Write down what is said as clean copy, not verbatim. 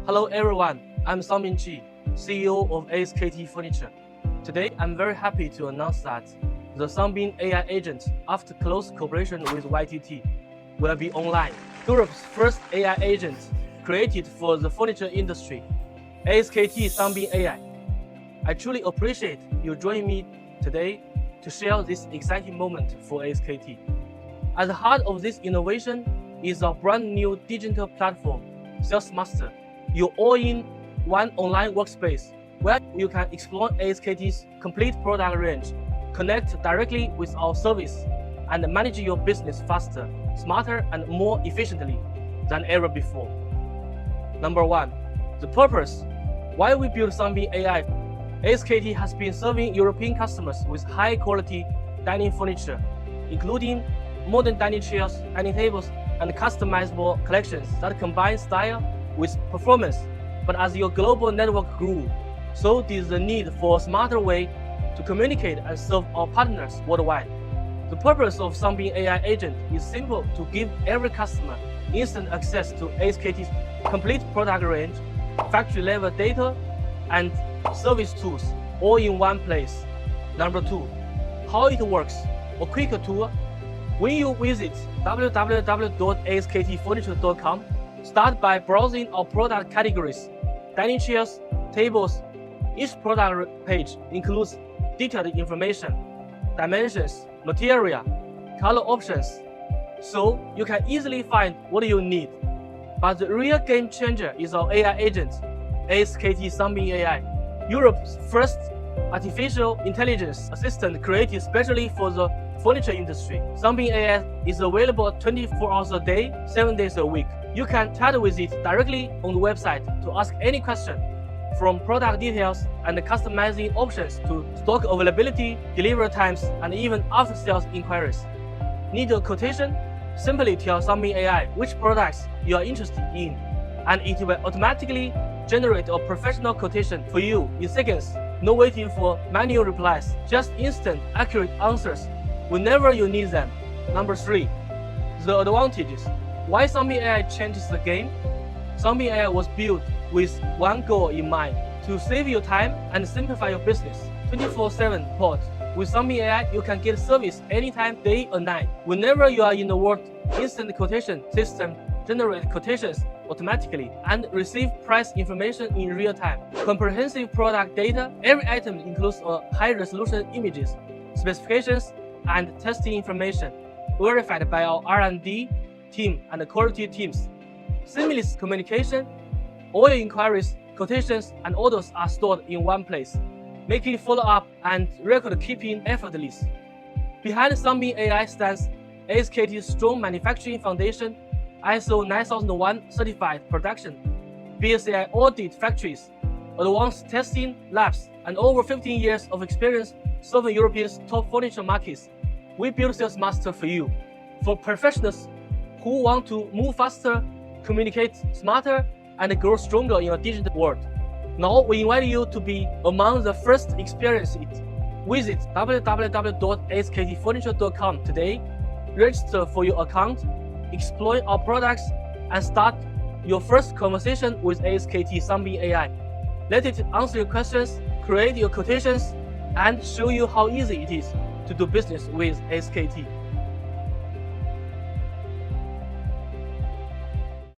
Hello everyone, I'm Sunbin Qi, CEO of ASKT Furniture. Today, I'm very happy to announce that the Sunbin AI agent, after close cooperation with YTT, will be online. Europe's first AI agent created for the furniture industry, ASKT Sunbin AI. I truly appreciate you joining me today to share this exciting moment for ASKT. At the heart of this innovation is our brand new digital platform, SalesMaster, your all-in-one online workspace where you can explore ASKT's complete product range, connect directly with our service, and manage your business faster, smarter, and more efficiently than ever before. Number one, the purpose. Why we built Sunbin AI? ASKT has been serving European customers with high-quality dining furniture, including modern dining chairs, dining tables, and customizable collections that combine style with performance. But as your global network grew, so did the need for a smarter way to communicate and serve our partners worldwide. The purpose of Sunbin AI agent is simple: to give every customer instant access to ASKT's complete product range, factory-level data, and service tools, all in one place. Number two, how it works. A quick tour. When you visit www.asktfurniture.com, start by browsing our product categories, dining chairs, tables. Each product page includes detailed information, dimensions, material, color options, so you can easily find what you need. But the real game changer is our AI agent, ASKT Sunbin AI, Europe's first artificial intelligence assistant created specially for the furniture industry. Sunbin AI is available 24 hours a day, 7 days a week. You can chat with it directly on the website to ask any question, from product details and customizing options to stock availability, delivery times, and even after-sales inquiries. Need a quotation? Simply tell Sunbin AI which products you are interested in, and it will automatically generate a professional quotation for you in seconds. No waiting for manual replies, just instant, accurate answers whenever you need them. Number three, the advantages. Why Sunbin AI changes the game? Sunbin AI was built with one goal in mind: to save you time and simplify your business. 24/7 support. With Sunbin AI, you can get service anytime, day or night. Whenever you are in the world, instant quotation system generate quotations automatically and receive price information in real time. Comprehensive product data. Every item includes a high-resolution images, specifications, and testing information, verified by our R&D team and quality teams. Seamless communication. All your inquiries, quotations, and orders are stored in one place, making follow-up and record-keeping effortless. Behind Sunbin AI stands ASKT's strong manufacturing foundation, ISO 9001 certified production, BSI audit factories, advanced testing labs, and over 15 years of experience serving Europe's top furniture markets. We build SalesMaster for you, for professionals who want to move faster, communicate smarter, and grow stronger in a digital world. Now we invite you to be among the first to experience it. Visit www.asktfurniture.com today, register for your account, explore our products, and start your first conversation with ASKT Sunbin AI. Let it answer your questions, create your quotations, and show you how easy it is to do business with ASKT.